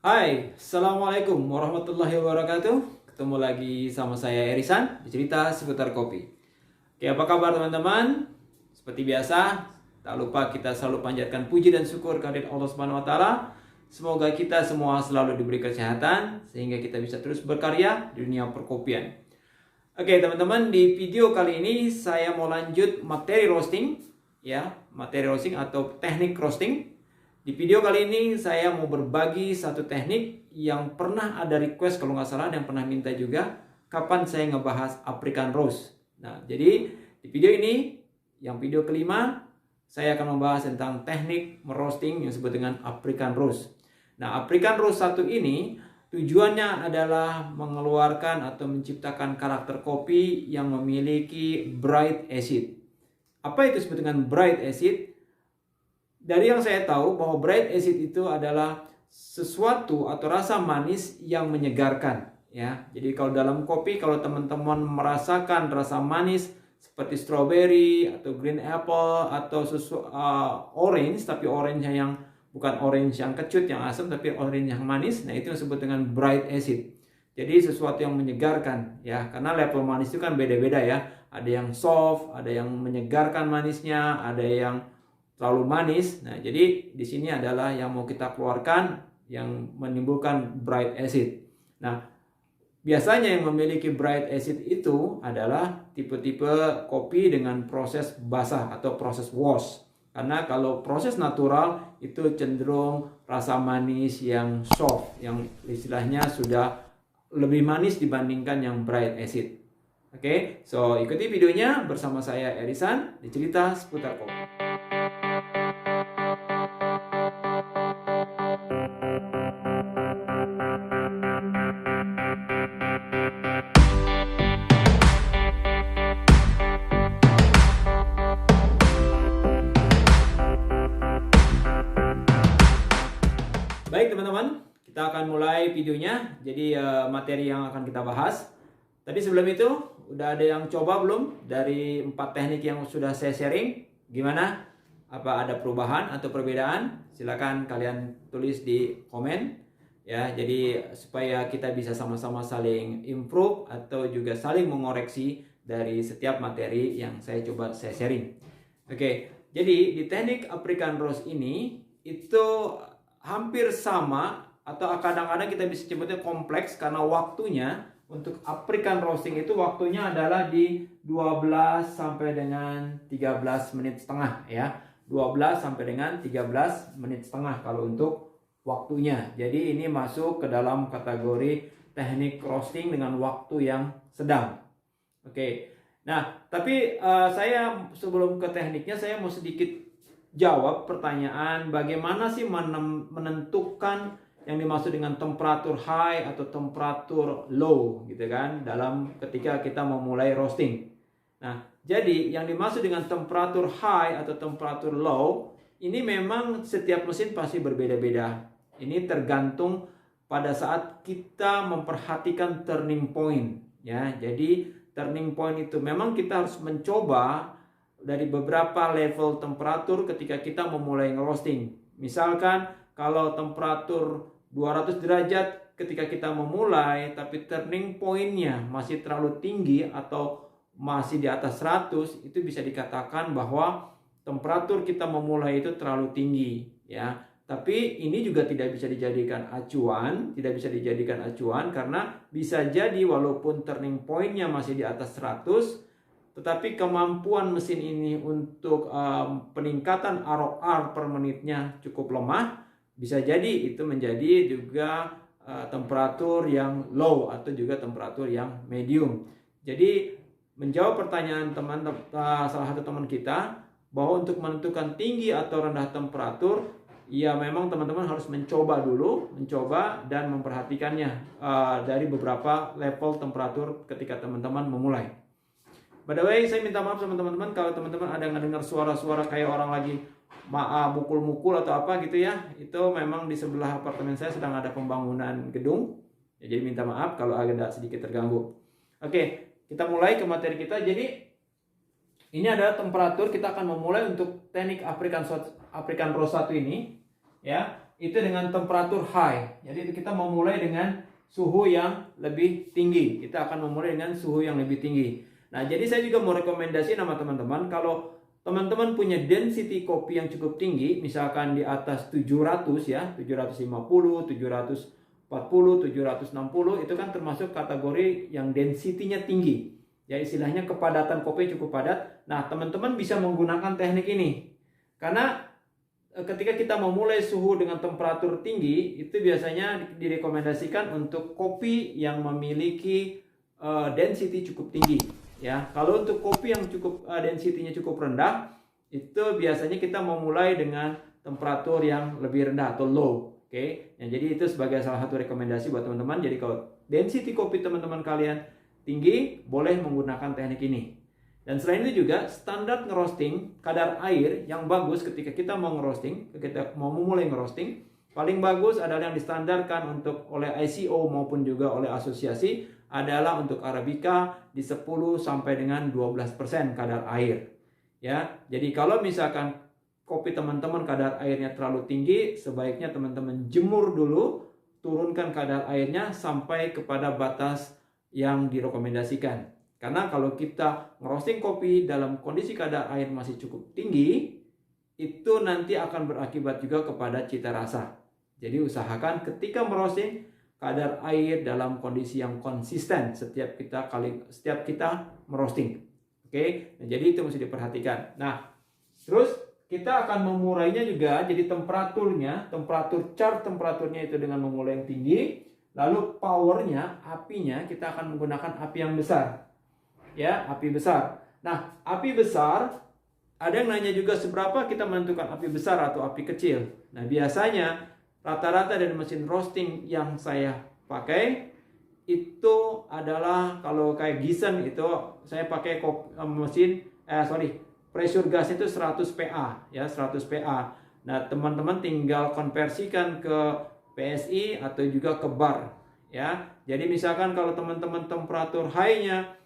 Hai, Assalamualaikum warahmatullahi wabarakatuh. Ketemu lagi sama saya Erisan di cerita seputar kopi. Oke, apa kabar teman-teman? Seperti biasa, tak lupa kita selalu panjatkan puji dan syukur kehadirat Allah Subhanahu wa taala. Semoga kita semua selalu diberi kesehatan sehingga kita bisa terus berkarya di dunia perkopian. Oke, teman-teman, di video kali ini saya mau lanjut materi roasting materi roasting atau teknik roasting. Di video kali ini saya mau berbagi satu teknik yang pernah ada request kalau nggak salah dan pernah minta juga kapan saya ngebahas African roast. Nah, jadi di video ini, yang video kelima, saya akan membahas tentang teknik meroasting yang disebut dengan African roast. Nah, African roast satu ini tujuannya adalah mengeluarkan atau menciptakan karakter kopi yang memiliki bright acid. Apa itu disebut dengan bright acid? Dari yang saya tahu bahwa bright acid itu adalah sesuatu atau rasa manis yang menyegarkan, ya. Jadi kalau dalam kopi, kalau teman-teman merasakan rasa manis seperti strawberry atau green apple atau orange, tapi orange yang bukan orange yang kecut yang asam, tapi orange yang manis, nah itu disebut dengan bright acid. Jadi sesuatu yang menyegarkan, ya, karena level manis itu kan beda-beda, ya. Ada yang soft, ada yang menyegarkan manisnya, ada yang terlalu manis. Nah, jadi di sini adalah yang mau kita keluarkan yang menimbulkan bright acid. Nah, biasanya yang memiliki bright acid itu adalah tipe-tipe kopi dengan proses basah atau proses wash. Karena kalau proses natural itu cenderung rasa manis yang soft, yang istilahnya sudah lebih manis dibandingkan yang bright acid. Oke, so ikuti videonya bersama saya Erisan di cerita seputar kopi. Baik teman-teman, kita akan mulai videonya. Jadi materi yang akan kita bahas. Tadi sebelum itu, udah ada yang coba belum dari 4 teknik yang sudah saya sharing? Gimana? Apa ada perubahan atau perbedaan? Silakan kalian tulis di komen. Ya, jadi supaya kita bisa sama-sama saling improve atau juga saling mengoreksi dari setiap materi yang saya coba saya sharing. Oke, jadi di teknik African roast ini itu hampir sama atau kadang-kadang kita bisa sebutnya kompleks karena waktunya untuk African roasting itu waktunya adalah di 12 sampai dengan 13 menit setengah, ya. 12 sampai dengan 13 menit setengah kalau untuk waktunya. Jadi ini masuk ke dalam kategori teknik roasting dengan waktu yang sedang. Oke. Nah, tapi saya sebelum ke tekniknya saya mau sedikit jawab pertanyaan bagaimana sih menentukan yang dimaksud dengan temperatur high atau temperatur low gitu kan dalam ketika kita memulai roasting. Nah, jadi yang dimaksud dengan temperatur high atau temperatur low ini memang setiap mesin pasti berbeda-beda. Ini tergantung pada saat kita memperhatikan turning point, ya. Jadi turning point itu memang kita harus mencoba dari beberapa level temperatur ketika kita memulai ngerosting. Misalkan kalau temperatur 200 derajat ketika kita memulai tapi turning point-nya masih terlalu tinggi atau masih di atas 100, itu bisa dikatakan bahwa temperatur kita memulai itu terlalu tinggi, ya. Tapi ini juga tidak bisa dijadikan acuan, karena bisa jadi walaupun turning point-nya masih di atas 100, tetapi kemampuan mesin ini untuk peningkatan ROR per menitnya cukup lemah, bisa jadi itu menjadi juga temperatur yang low atau juga temperatur yang medium. Jadi menjawab pertanyaan salah satu teman kita bahwa untuk menentukan tinggi atau rendah temperatur, ya memang teman-teman harus mencoba dan memperhatikannya dari beberapa level temperatur ketika teman-teman memulai. By the way, saya minta maaf sama teman-teman kalau teman-teman ada ngedengar suara-suara kayak orang lagi mukul-mukul atau apa gitu, ya. Itu memang di sebelah apartemen saya sedang ada pembangunan gedung. Ya, jadi minta maaf kalau agak sedikit terganggu. Oke, kita mulai ke materi kita. Jadi ini adalah temperatur kita akan memulai untuk teknik African roast 1 ini, ya. itu dengan temperatur high. Jadi kita mau mulai dengan suhu yang lebih tinggi. Kita akan memulai dengan suhu yang lebih tinggi. Nah, jadi saya juga mau rekomendasi sama teman-teman, kalau teman-teman punya density kopi yang cukup tinggi, misalkan di atas 700 ya, 750, 740, 760, itu kan termasuk kategori yang density-nya tinggi. Ya, istilahnya kepadatan kopi cukup padat. Nah, teman-teman bisa menggunakan teknik ini. Karena ketika kita memulai suhu dengan temperatur tinggi, itu biasanya direkomendasikan untuk kopi yang memiliki density cukup tinggi. Ya, kalau untuk kopi yang cukup density-nya cukup rendah, itu biasanya kita memulai dengan temperatur yang lebih rendah atau low. Oke. Nah, jadi itu sebagai salah satu rekomendasi buat teman-teman. Jadi kalau density kopi teman-teman kalian tinggi, boleh menggunakan teknik ini. Dan selain itu juga standar ngerosting, kadar air yang bagus ketika kita mau ngerosting, kita mau memulai ngerosting, paling bagus adalah yang distandarkan untuk oleh ICO maupun juga oleh asosiasi adalah untuk Arabica di 10 sampai dengan 12% kadar air. Ya, jadi kalau misalkan kopi teman-teman kadar airnya terlalu tinggi, sebaiknya teman-teman jemur dulu, turunkan kadar airnya sampai kepada batas yang direkomendasikan. Karena kalau kita ngerosting kopi dalam kondisi kadar air masih cukup tinggi, itu nanti akan berakibat juga kepada cita rasa. Jadi usahakan ketika merosting kadar air dalam kondisi yang konsisten setiap kita merosting. Oke, nah, jadi itu mesti diperhatikan. Nah, terus kita akan memulainya juga, jadi temperaturnya itu dengan memulai yang tinggi, lalu powernya, apinya kita akan menggunakan api yang besar. Ya, api besar. Nah, api besar, ada yang nanya juga seberapa kita menentukan api besar atau api kecil. Nah, biasanya rata-rata dari mesin roasting yang saya pakai itu adalah, kalau kayak Giesen itu saya pakai pressure gas itu 100 PA ya, 100 PA. Nah, teman-teman tinggal konversikan ke PSI atau juga ke bar ya. Jadi misalkan kalau teman-teman temperatur high-nya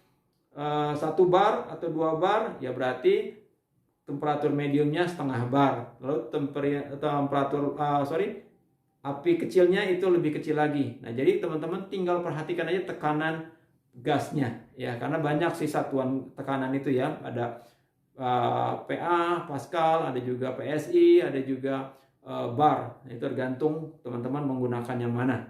1 bar atau 2 bar, ya berarti temperatur mediumnya setengah bar. Lalu api kecilnya itu lebih kecil lagi. Nah, jadi teman-teman tinggal perhatikan aja tekanan gasnya ya, karena banyak sih satuan tekanan itu ya. Ada PA, Pascal, ada juga PSI, ada juga bar. Itu tergantung teman-teman menggunakan yang mana.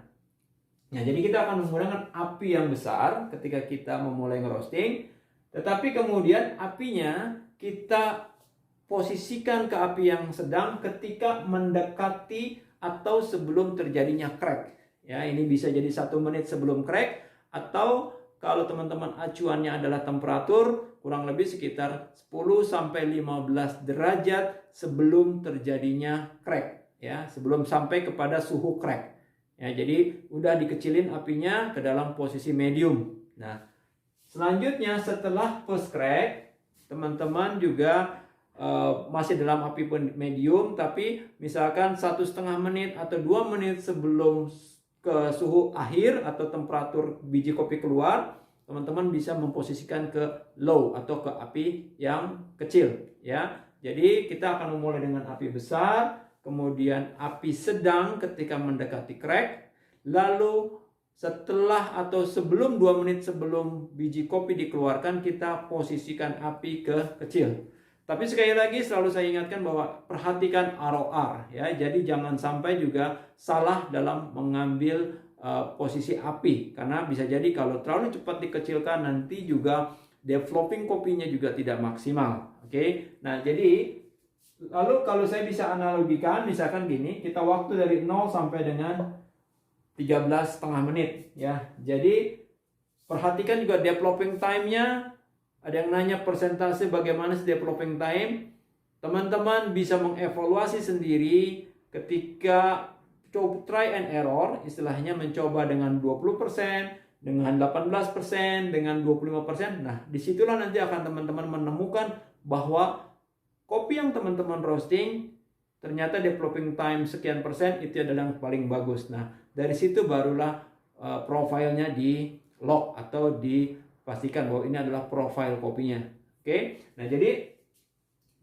Nah, jadi kita akan menggunakan api yang besar ketika kita memulai ngerosting, tetapi kemudian apinya kita posisikan ke api yang sedang ketika mendekati atau sebelum terjadinya crack. Ya, ini bisa jadi 1 menit sebelum crack, atau kalau teman-teman acuannya adalah temperatur, kurang lebih sekitar 10 sampai 15 derajat sebelum terjadinya crack, ya, sebelum sampai kepada suhu crack. Ya, jadi udah dikecilin apinya ke dalam posisi medium. Nah, selanjutnya setelah post crack, teman-teman juga masih dalam api medium, tapi misalkan 1,5 menit atau 2 menit sebelum ke suhu akhir atau temperatur biji kopi keluar, teman-teman bisa memposisikan ke low atau ke api yang kecil ya. Jadi kita akan memulai dengan api besar, kemudian api sedang ketika mendekati crack, lalu setelah atau sebelum 2 menit sebelum biji kopi dikeluarkan, kita posisikan api ke kecil. Tapi sekali lagi selalu saya ingatkan bahwa perhatikan ROR ya. Jadi jangan sampai juga salah dalam mengambil posisi api, karena bisa jadi kalau terlalu cepat dikecilkan nanti juga developing kopinya juga tidak maksimal. Oke. Nah, jadi lalu kalau saya bisa analogikan misalkan gini, kita waktu dari 0 sampai dengan 13,5 menit ya. Jadi perhatikan juga developing time-nya. Ada yang nanya persentase bagaimana developing time. Teman-teman bisa mengevaluasi sendiri ketika try and error, istilahnya mencoba dengan 20%, dengan 18%, dengan 25%. Nah, disitulah nanti akan teman-teman menemukan bahwa kopi yang teman-teman roasting ternyata developing time sekian persen itu adalah yang paling bagus. Nah, dari situ barulah profilnya di lock atau dipastikan bahwa ini adalah profil kopinya. Oke. Nah, jadi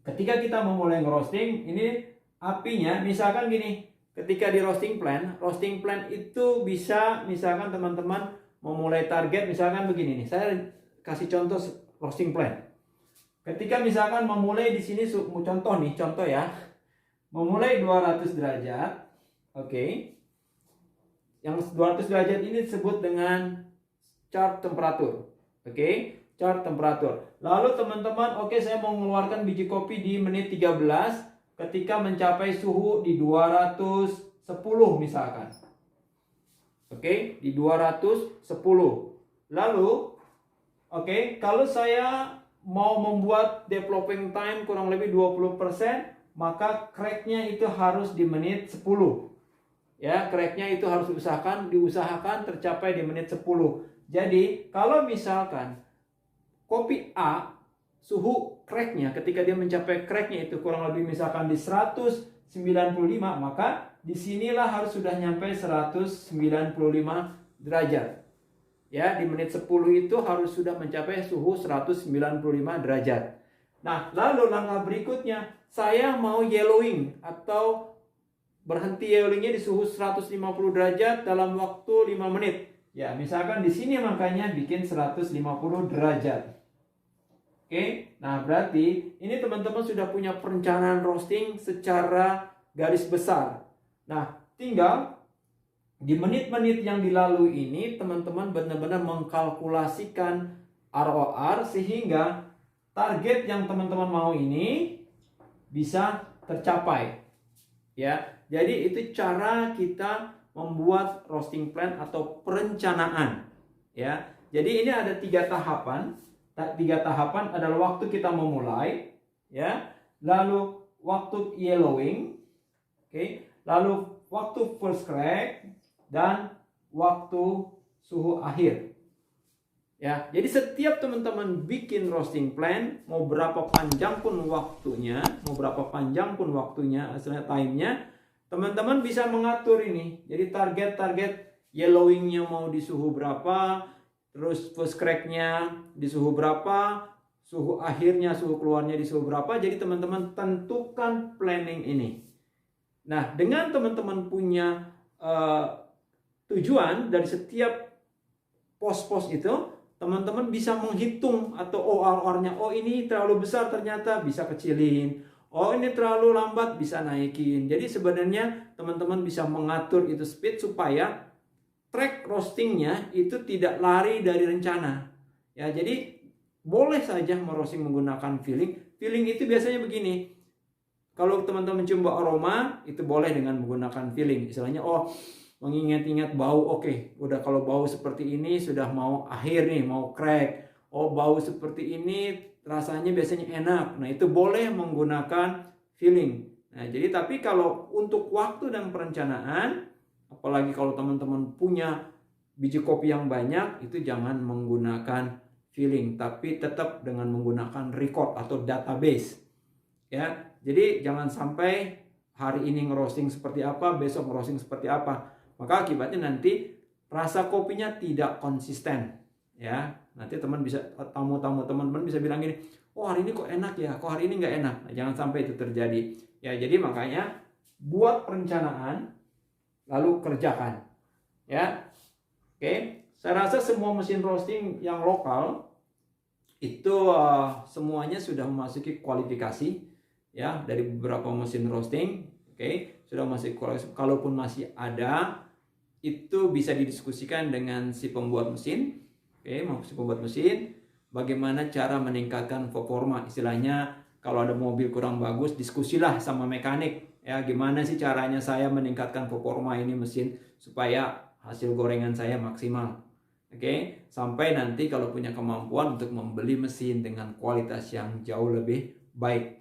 ketika kita memulai ngerosting, ini apinya misalkan gini, ketika di roasting plan itu bisa misalkan teman-teman memulai target misalkan begini nih. Saya kasih contoh roasting plan. Ketika misalkan memulai di sini contoh ya. Memulai 200 derajat. Oke. Yang 200 derajat ini disebut dengan chart temperatur. Oke, chart temperatur. Lalu teman-teman, saya mau mengeluarkan biji kopi di menit 13 ketika mencapai suhu di 210 misalkan. Oke, di 210. Lalu, kalau saya mau membuat developing time kurang lebih 20%, maka cracknya itu harus di menit 10. Ya, cracknya itu harus diusahakan tercapai di menit 10. Jadi, kalau misalkan kopi A, suhu cracknya ketika dia mencapai cracknya itu kurang lebih misalkan di 195, maka disinilah harus sudah nyampe 195 derajat. Ya, di menit 10 itu harus sudah mencapai suhu 195 derajat. Nah, lalu langkah berikutnya, saya mau yellowing atau berhenti yellowingnya di suhu 150 derajat dalam waktu 5 menit. Ya, misalkan di sini makanya bikin 150 derajat. Oke, nah berarti ini teman-teman sudah punya perencanaan roasting secara garis besar. Nah, tinggal di menit-menit yang dilalui ini teman-teman benar-benar mengkalkulasikan ROR sehingga target yang teman-teman mau ini bisa tercapai. Ya, jadi itu cara kita membuat roasting plan atau perencanaan. Ya, jadi ini ada 3 tahapan. 3 tahapan adalah waktu kita memulai, ya, lalu waktu yellowing, lalu waktu first crack, dan waktu suhu akhir. Ya, jadi setiap teman-teman bikin roasting plan, mau berapa panjang pun waktunya, hasilnya time-nya, teman-teman bisa mengatur ini. Jadi target yellowingnya mau di suhu berapa, terus first crack-nya di suhu berapa, suhu akhirnya, suhu keluarnya di suhu berapa. Jadi teman-teman tentukan planning ini. Nah, dengan teman-teman punya tujuan dari setiap pos-pos itu, teman-teman bisa menghitung atau OR-nya. Oh, ini terlalu besar ternyata bisa kecilin. Oh, ini terlalu lambat bisa naikin. Jadi sebenarnya teman-teman bisa mengatur itu speed supaya track roastingnya itu tidak lari dari rencana. Ya, jadi boleh saja meroasting menggunakan filling. Filling itu biasanya begini. Kalau teman-teman coba aroma, itu boleh dengan menggunakan filling. Istilahnya, mengingat-ingat bau, udah kalau bau seperti ini sudah mau akhir nih, mau crack. Oh, bau seperti ini rasanya biasanya enak. Nah, itu boleh menggunakan filling. Nah, jadi tapi kalau untuk waktu dan perencanaan, apalagi kalau teman-teman punya biji kopi yang banyak, itu jangan menggunakan filling, tapi tetap dengan menggunakan record atau database. Ya, jadi jangan sampai hari ini ngerosting seperti apa, besok ngerosting seperti apa. Maka akibatnya nanti rasa kopinya tidak konsisten. Ya, nanti teman-teman bisa bilang gini, oh hari ini kok enak ya, kok hari ini nggak enak. Nah, jangan sampai itu terjadi. Ya, jadi makanya buat perencanaan lalu kerjakan. Ya, saya rasa semua mesin roasting yang lokal itu semuanya sudah memasuki kualifikasi, ya, dari beberapa mesin roasting. Sudah masuk kualifikasi. Kalaupun masih ada, itu bisa didiskusikan dengan si pembuat mesin. Si pembuat mesin, bagaimana cara meningkatkan performa. Istilahnya kalau ada mobil kurang bagus, diskusilah sama mekanik. Ya, gimana sih caranya saya meningkatkan performa ini mesin supaya hasil gorengan saya maksimal. Sampai nanti kalau punya kemampuan untuk membeli mesin dengan kualitas yang jauh lebih baik.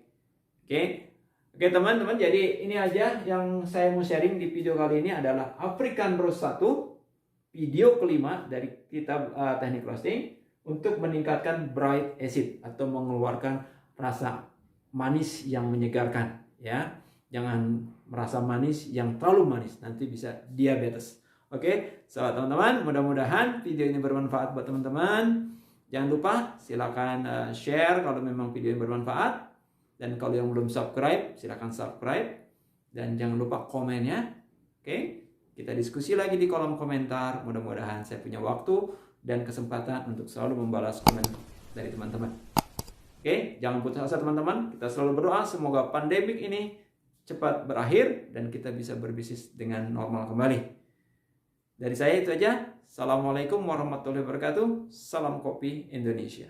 Oke teman-teman, jadi ini aja yang saya mau sharing di video kali ini adalah African Roast 1, video kelima dari kitab teknik roasting untuk meningkatkan bright acid atau mengeluarkan rasa manis yang menyegarkan, ya. Jangan merasa manis yang terlalu manis, nanti bisa diabetes. Sahabat teman-teman, mudah-mudahan video ini bermanfaat buat teman-teman. Jangan lupa silakan share kalau memang video ini bermanfaat. Dan kalau yang belum subscribe, silakan subscribe. Dan jangan lupa komennya. Oke, kita diskusi lagi di kolom komentar. Mudah-mudahan saya punya waktu dan kesempatan untuk selalu membalas komen dari teman-teman. Oke, jangan putus asa teman-teman. Kita selalu berdoa semoga pandemik ini cepat berakhir dan kita bisa berbisnis dengan normal kembali. Dari saya itu aja. Assalamualaikum warahmatullahi wabarakatuh. Salam kopi Indonesia.